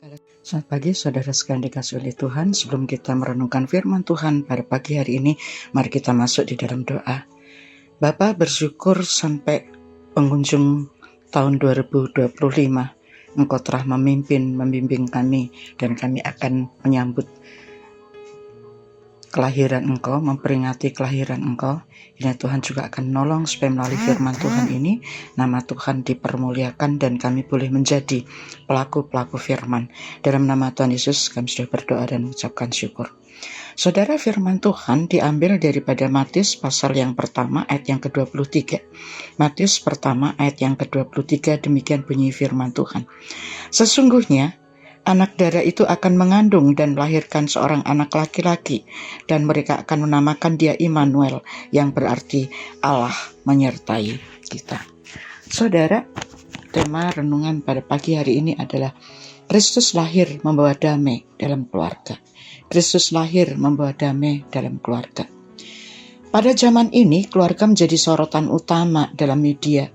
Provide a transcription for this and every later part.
Selamat pagi saudara sekalian dikasih oleh Tuhan. Sebelum kita merenungkan firman Tuhan pada pagi hari ini, mari kita masuk di dalam doa. Bapa, bersyukur sampai penghujung tahun 2025 Engkau telah membimbing kami, dan kami akan menyambut kelahiran Engkau, memperingati kelahiran Engkau. Ini Tuhan juga akan menolong supaya melalui firman Tuhan ini nama Tuhan dipermuliakan dan kami boleh menjadi pelaku-pelaku firman. Dalam nama Tuhan Yesus kami sudah berdoa dan mengucapkan syukur. Saudara, firman Tuhan diambil daripada Matius pasal yang pertama ayat yang ke-23. Matius pertama ayat yang ke-23, demikian bunyi firman Tuhan. Sesungguhnya anak darah itu akan mengandung dan melahirkan seorang anak laki-laki, dan mereka akan menamakan dia Immanuel, yang berarti Allah menyertai kita. Saudara, tema renungan pada pagi hari ini adalah Kristus lahir membawa damai dalam keluarga. Kristus lahir membawa damai dalam keluarga. Pada zaman ini, keluarga menjadi sorotan utama dalam media.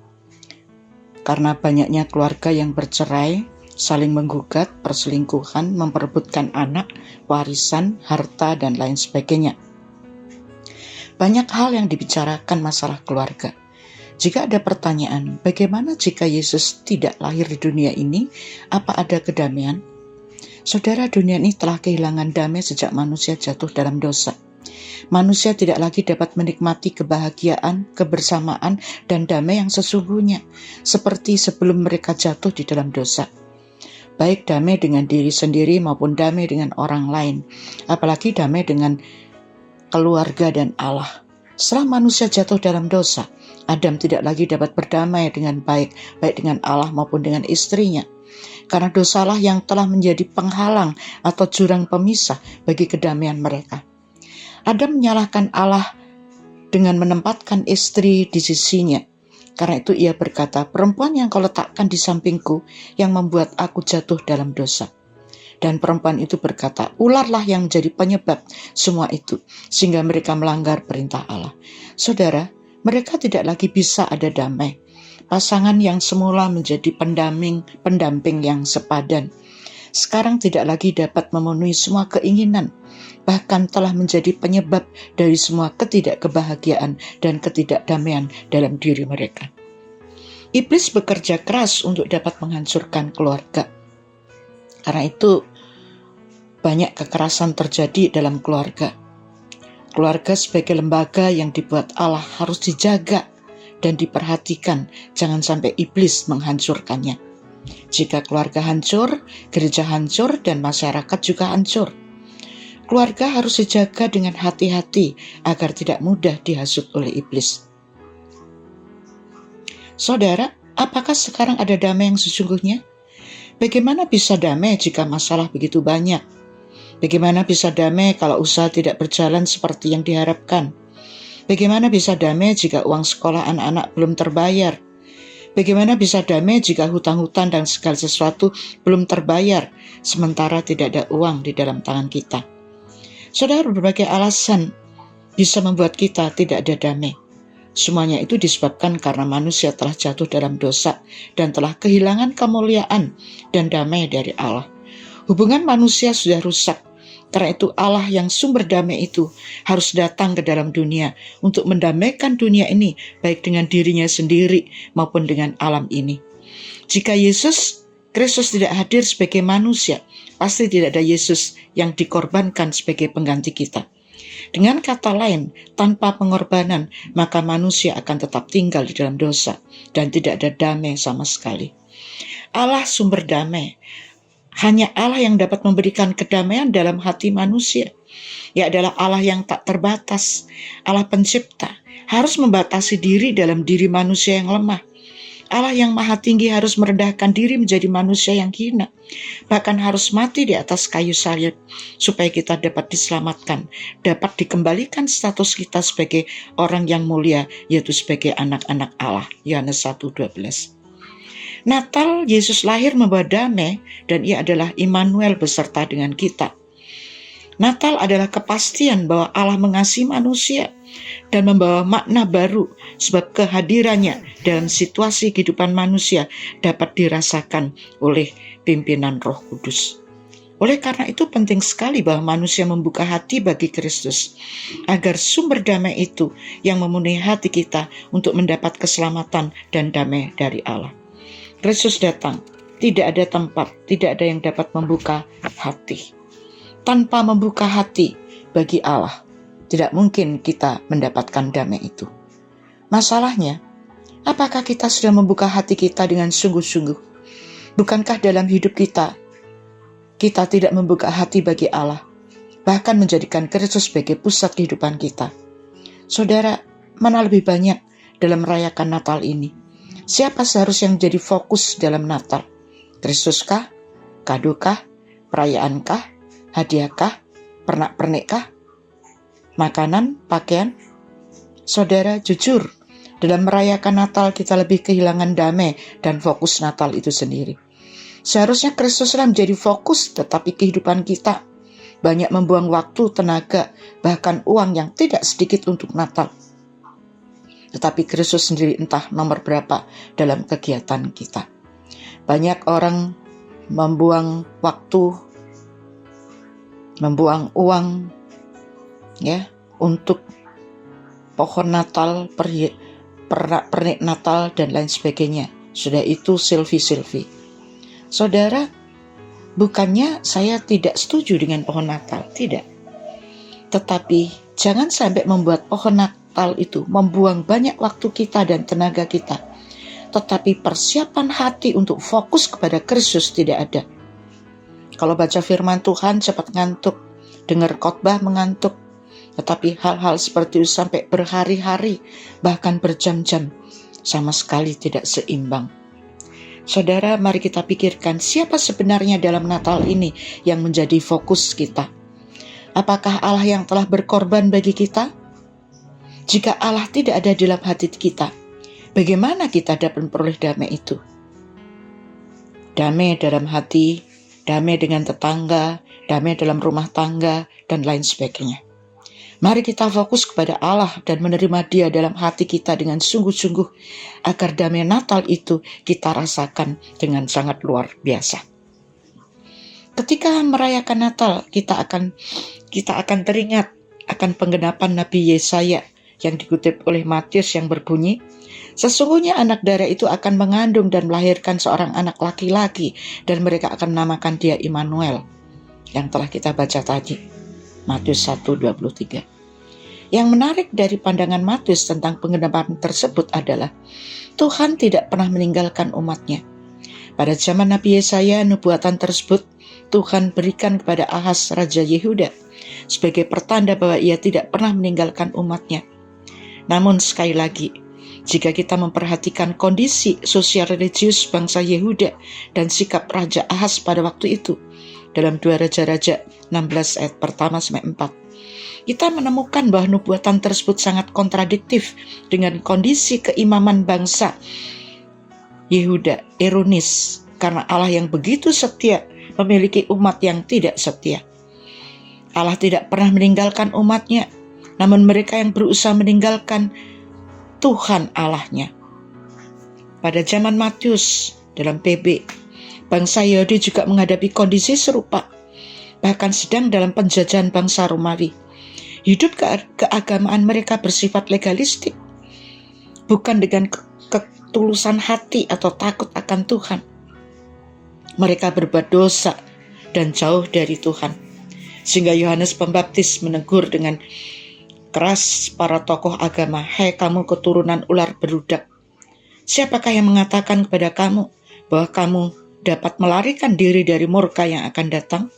Karena banyaknya keluarga yang bercerai, saling menggugat, perselingkuhan, memperebutkan anak, warisan, harta, dan lain sebagainya. Banyak hal yang dibicarakan masalah keluarga. Jika ada pertanyaan, bagaimana jika Yesus tidak lahir di dunia ini? Apa ada kedamaian? Saudara, dunia ini telah kehilangan damai sejak manusia jatuh dalam dosa. Manusia tidak lagi dapat menikmati kebahagiaan, kebersamaan, dan damai yang sesungguhnya, seperti sebelum mereka jatuh di dalam dosa. Baik damai dengan diri sendiri maupun damai dengan orang lain, apalagi damai dengan keluarga dan Allah. Setelah manusia jatuh dalam dosa, Adam tidak lagi dapat berdamai dengan baik dengan Allah maupun dengan istrinya. Karena dosalah yang telah menjadi penghalang atau jurang pemisah bagi kedamaian mereka. Adam menyalahkan Allah dengan menempatkan istri di sisinya. Karena itu ia berkata, perempuan yang kau letakkan di sampingku yang membuat aku jatuh dalam dosa. Dan perempuan itu berkata, ularlah yang menjadi penyebab semua itu, sehingga mereka melanggar perintah Allah. Saudara, mereka tidak lagi bisa ada damai. Pasangan yang semula menjadi pendamping yang sepadan, sekarang tidak lagi dapat memenuhi semua keinginan, bahkan telah menjadi penyebab dari semua ketidakkebahagiaan dan ketidakdamaian dalam diri mereka. Iblis bekerja keras untuk dapat menghancurkan keluarga. Karena itu banyak kekerasan terjadi dalam keluarga. Keluarga sebagai lembaga yang dibuat Allah harus dijaga dan diperhatikan, jangan sampai iblis menghancurkannya. Jika keluarga hancur, gereja hancur, dan masyarakat juga hancur. Keluarga harus dijaga dengan hati-hati agar tidak mudah dihasut oleh iblis. Saudara, apakah sekarang ada damai yang sesungguhnya? Bagaimana bisa damai jika masalah begitu banyak? Bagaimana bisa damai kalau usaha tidak berjalan seperti yang diharapkan? Bagaimana bisa damai jika uang sekolah anak-anak belum terbayar? Bagaimana bisa damai jika hutang-hutang dan segala sesuatu belum terbayar, sementara tidak ada uang di dalam tangan kita? Saudara, berbagai alasan bisa membuat kita tidak ada damai. Semuanya itu disebabkan karena manusia telah jatuh dalam dosa dan telah kehilangan kemuliaan dan damai dari Allah. Hubungan manusia sudah rusak. Karena itu Allah yang sumber damai itu harus datang ke dalam dunia untuk mendamaikan dunia ini, baik dengan dirinya sendiri maupun dengan alam ini. Jika Yesus Kristus tidak hadir sebagai manusia, pasti tidak ada Yesus yang dikorbankan sebagai pengganti kita. Dengan kata lain, tanpa pengorbanan, maka manusia akan tetap tinggal di dalam dosa dan tidak ada damai sama sekali. Allah sumber damai. Hanya Allah yang dapat memberikan kedamaian dalam hati manusia. Ia adalah Allah yang tak terbatas, Allah pencipta, harus membatasi diri dalam diri manusia yang lemah. Allah yang maha tinggi harus merendahkan diri menjadi manusia yang hina, bahkan harus mati di atas kayu salib, supaya kita dapat diselamatkan, dapat dikembalikan status kita sebagai orang yang mulia, yaitu sebagai anak-anak Allah. Yohanes 1:12. Natal, Yesus lahir membawa damai, dan ia adalah Immanuel beserta dengan kita. Natal adalah kepastian bahwa Allah mengasihi manusia dan membawa makna baru, sebab kehadirannya dalam situasi kehidupan manusia dapat dirasakan oleh pimpinan Roh Kudus. Oleh karena itu penting sekali bahwa manusia membuka hati bagi Kristus, agar sumber damai itu yang memenuhi hati kita untuk mendapat keselamatan dan damai dari Allah. Kristus datang, tidak ada tempat, tidak ada yang dapat membuka hati. Tanpa membuka hati bagi Allah, tidak mungkin kita mendapatkan damai itu. Masalahnya, apakah kita sudah membuka hati kita dengan sungguh-sungguh? Bukankah dalam hidup kita tidak membuka hati bagi Allah, bahkan menjadikan Kristus sebagai pusat kehidupan kita? Saudara, mana lebih banyak dalam merayakan Natal ini? Siapa seharusnya yang menjadi fokus dalam Natal? Kristuskah? Kadokah? Perayaankah? Hadiahkah? Pernak-pernikkah? Makanan? Pakaian? Saudara, jujur, dalam merayakan Natal kita lebih kehilangan damai dan fokus Natal itu sendiri. Seharusnya Kristuslah menjadi fokus, tetapi kehidupan kita banyak membuang waktu, tenaga, bahkan uang yang tidak sedikit untuk Natal. Tetapi Kristus sendiri entah nomor berapa dalam kegiatan kita. Banyak orang membuang waktu, membuang uang ya untuk pohon Natal, pernik Natal dan lain sebagainya. Sudah itu selfie. Saudara, bukannya saya tidak setuju dengan pohon Natal, tidak. Tetapi jangan sampai membuat pohon Natal itu membuang banyak waktu kita dan tenaga kita. Tetapi persiapan hati untuk fokus kepada Kristus tidak ada. Kalau baca firman Tuhan cepat ngantuk, dengar khotbah mengantuk. Tetapi hal-hal seperti itu sampai berhari-hari, bahkan berjam-jam, sama sekali tidak seimbang. Saudara, mari kita pikirkan siapa sebenarnya dalam Natal ini yang menjadi fokus kita. Apakah Allah yang telah berkorban bagi kita? Jika Allah tidak ada dalam hati kita, bagaimana kita dapat memperoleh damai itu? Damai dalam hati, damai dengan tetangga, damai dalam rumah tangga, dan lain sebagainya. Mari kita fokus kepada Allah dan menerima Dia dalam hati kita dengan sungguh-sungguh, agar damai Natal itu kita rasakan dengan sangat luar biasa. Ketika merayakan Natal, kita akan teringat akan penggenapan Nabi Yesaya yang dikutip oleh Matius yang berbunyi, "Sesungguhnya anak darah itu akan mengandung dan melahirkan seorang anak laki-laki, dan mereka akan menamakan dia Immanuel," yang telah kita baca tadi. Matius 1:23. Yang menarik dari pandangan Matius tentang penggenapan tersebut adalah Tuhan tidak pernah meninggalkan umatnya. Pada zaman Nabi Yesaya, nubuatan tersebut Tuhan berikan kepada Ahaz, Raja Yehuda, sebagai pertanda bahwa ia tidak pernah meninggalkan umatnya. Namun sekali lagi, jika kita memperhatikan kondisi sosial religius bangsa Yehuda dan sikap Raja Ahaz pada waktu itu, dalam 2 Raja-Raja 16 ayat pertama sampai 4, kita menemukan bahwa nubuatan tersebut sangat kontradiktif dengan kondisi keimaman bangsa Yehuda. Ironis, karena Allah yang begitu setia memiliki umat yang tidak setia. Allah tidak pernah meninggalkan umatnya, namun mereka yang berusaha meninggalkan Tuhan Allahnya. Pada zaman Matius dalam PB, bangsa Yahudi juga menghadapi kondisi serupa, bahkan sedang dalam penjajahan bangsa Romawi. Hidup keagamaan mereka bersifat legalistik, bukan dengan ketulusan hati atau takut akan Tuhan. Mereka berbuat dosa dan jauh dari Tuhan, sehingga Yohanes Pembaptis menegur dengan keras para tokoh agama, "Hai kamu keturunan ular beludak, siapakah yang mengatakan kepada kamu bahwa kamu dapat melarikan diri dari murka yang akan datang?"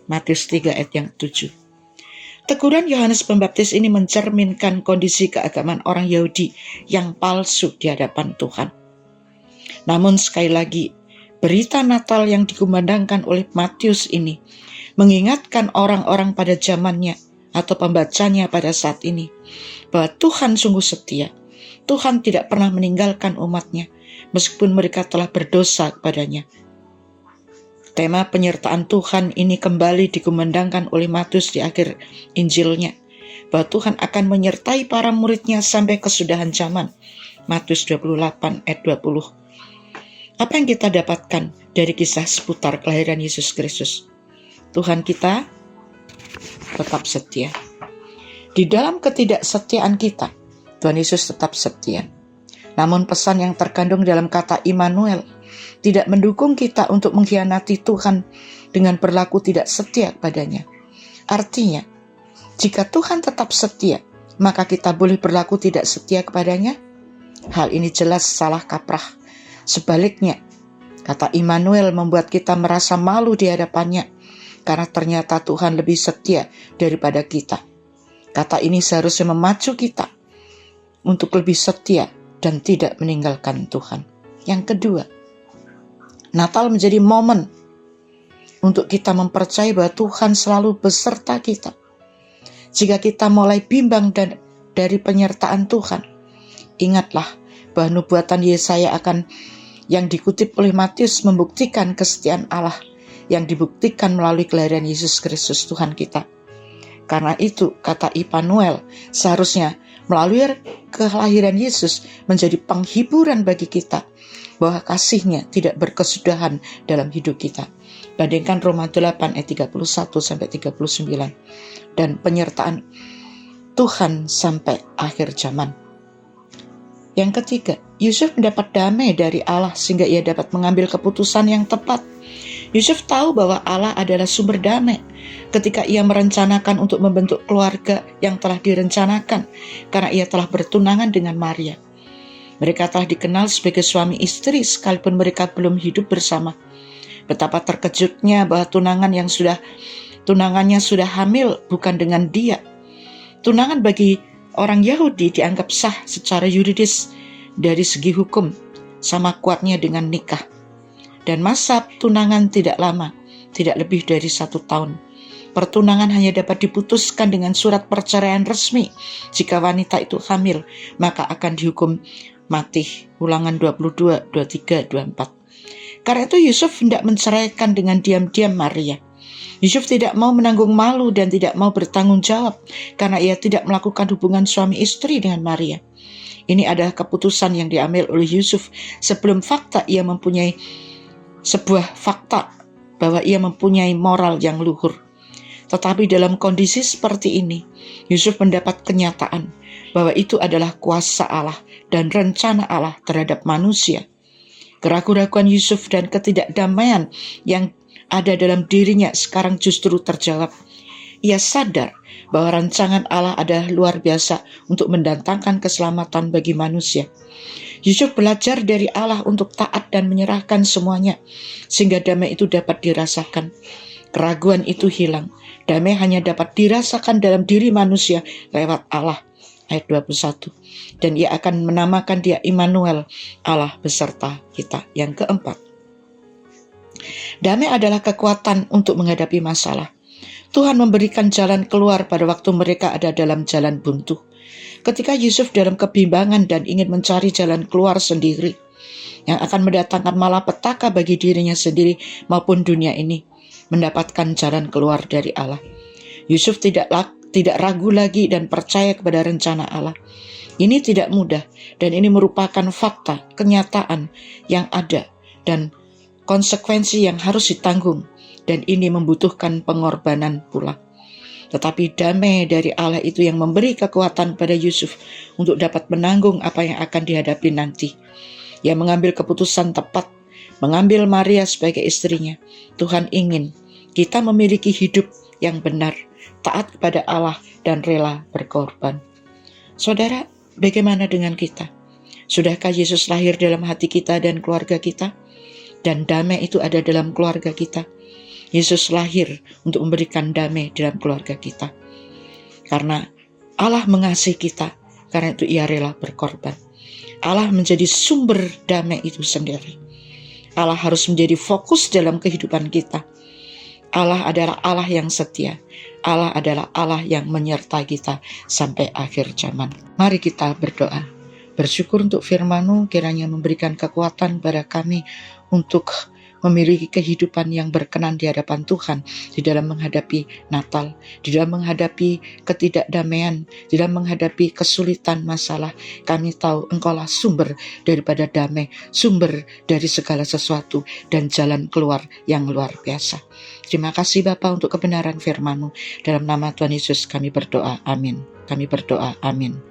Matius 3 ayat yang 7. Teguran Yohanes Pembaptis ini mencerminkan kondisi keagamaan orang Yahudi yang palsu di hadapan Tuhan. Namun sekali lagi, berita Natal yang dikumandangkan oleh Matius ini mengingatkan orang-orang pada zamannya atau pembacanya pada saat ini bahwa Tuhan sungguh setia. Tuhan tidak pernah meninggalkan umatnya meskipun mereka telah berdosa kepadanya. Tema penyertaan Tuhan ini kembali dikumandangkan oleh Matius di akhir Injilnya, bahwa Tuhan akan menyertai para muridnya sampai kesudahan zaman. Matius 28 ayat 20. Apa yang kita dapatkan dari kisah seputar kelahiran Yesus Kristus? Tuhan kita tetap setia. Di dalam ketidaksetiaan kita, Tuhan Yesus tetap setia. Namun pesan yang terkandung dalam kata Immanuel tidak mendukung kita untuk mengkhianati Tuhan dengan berlaku tidak setia padanya. Artinya, jika Tuhan tetap setia, maka kita boleh berlaku tidak setia kepadanya? Hal ini jelas salah kaprah. Sebaliknya, kata Immanuel membuat kita merasa malu di hadapannya, karena ternyata Tuhan lebih setia daripada kita. Kata ini seharusnya memacu kita untuk lebih setia dan tidak meninggalkan Tuhan. Yang kedua, Natal menjadi momen untuk kita mempercayai bahwa Tuhan selalu beserta kita. Jika kita mulai bimbang dari penyertaan Tuhan, ingatlah bahwa nubuatan Yesaya yang dikutip oleh Matius membuktikan kesetiaan Allah yang dibuktikan melalui kelahiran Yesus Kristus Tuhan kita. Karena itu, kata Immanuel, seharusnya melalui kelahiran Yesus menjadi penghiburan bagi kita bahwa kasih-Nya tidak berkesudahan dalam hidup kita. Bandingkan Roma 8 ayat 31-39 dan penyertaan Tuhan sampai akhir zaman. Yang ketiga, Yusuf mendapat damai dari Allah sehingga ia dapat mengambil keputusan yang tepat. Yusuf tahu bahwa Allah adalah sumber damai ketika ia merencanakan untuk membentuk keluarga yang telah direncanakan karena ia telah bertunangan dengan Maria. Mereka telah dikenal sebagai suami istri sekalipun mereka belum hidup bersama. Betapa terkejutnya bahwa tunangannya sudah hamil bukan dengan dia. Tunangan bagi orang Yahudi dianggap sah secara yuridis dari segi hukum, sama kuatnya dengan nikah. Dan masa tunangan tidak lama, tidak lebih dari 1 tahun. Pertunangan hanya dapat diputuskan dengan surat perceraian resmi. Jika wanita itu hamil, maka akan dihukum mati. Ulangan 22, 23, 24. Karena itu Yusuf hendak menceraikan dengan diam-diam Maria. Yusuf tidak mau menanggung malu dan tidak mau bertanggung jawab karena ia tidak melakukan hubungan suami istri dengan Maria. Ini adalah keputusan yang diambil oleh Yusuf sebelum ia mempunyai sebuah fakta bahwa ia mempunyai moral yang luhur. Tetapi dalam kondisi seperti ini, Yusuf mendapat kenyataan bahwa itu adalah kuasa Allah dan rencana Allah terhadap manusia. Keraguan-keraguan Yusuf dan ketidakdamaian yang ada dalam dirinya sekarang justru terjawab. Ia sadar bahwa rancangan Allah adalah luar biasa untuk mendatangkan keselamatan bagi manusia. Yusuf belajar dari Allah untuk taat dan menyerahkan semuanya, sehingga damai itu dapat dirasakan. Keraguan itu hilang. Damai hanya dapat dirasakan dalam diri manusia lewat Allah. Ayat 21. Dan ia akan menamakan dia Immanuel, Allah beserta kita. Yang keempat, damai adalah kekuatan untuk menghadapi masalah. Tuhan memberikan jalan keluar pada waktu mereka ada dalam jalan buntu. Ketika Yusuf dalam kebimbangan dan ingin mencari jalan keluar sendiri, yang akan mendatangkan malapetaka bagi dirinya sendiri maupun dunia ini, mendapatkan jalan keluar dari Allah. Yusuf tidak ragu lagi dan percaya kepada rencana Allah. Ini tidak mudah dan ini merupakan fakta, kenyataan yang ada dan konsekuensi yang harus ditanggung, dan ini membutuhkan pengorbanan pula. Tetapi damai dari Allah itu yang memberi kekuatan pada Yusuf untuk dapat menanggung apa yang akan dihadapi nanti. Ia mengambil keputusan tepat, mengambil Maria sebagai istrinya. Tuhan ingin kita memiliki hidup yang benar, taat kepada Allah dan rela berkorban. Saudara, bagaimana dengan kita? Sudahkah Yesus lahir dalam hati kita dan keluarga kita? Dan damai itu ada dalam keluarga kita. Yesus lahir untuk memberikan damai dalam keluarga kita. Karena Allah mengasihi kita, karena itu ia rela berkorban. Allah menjadi sumber damai itu sendiri. Allah harus menjadi fokus dalam kehidupan kita. Allah adalah Allah yang setia. Allah adalah Allah yang menyertai kita sampai akhir zaman. Mari kita berdoa. Bersyukur untuk firman-Mu, kiranya memberikan kekuatan pada kami untuk memiliki kehidupan yang berkenan di hadapan Tuhan, di dalam menghadapi Natal, di dalam menghadapi ketidakdamaian, di dalam menghadapi kesulitan masalah. Kami tahu Engkaulah sumber daripada damai, sumber dari segala sesuatu, dan jalan keluar yang luar biasa. Terima kasih Bapa untuk kebenaran firman-Mu. Dalam nama Tuhan Yesus kami berdoa, amin. Kami berdoa, amin.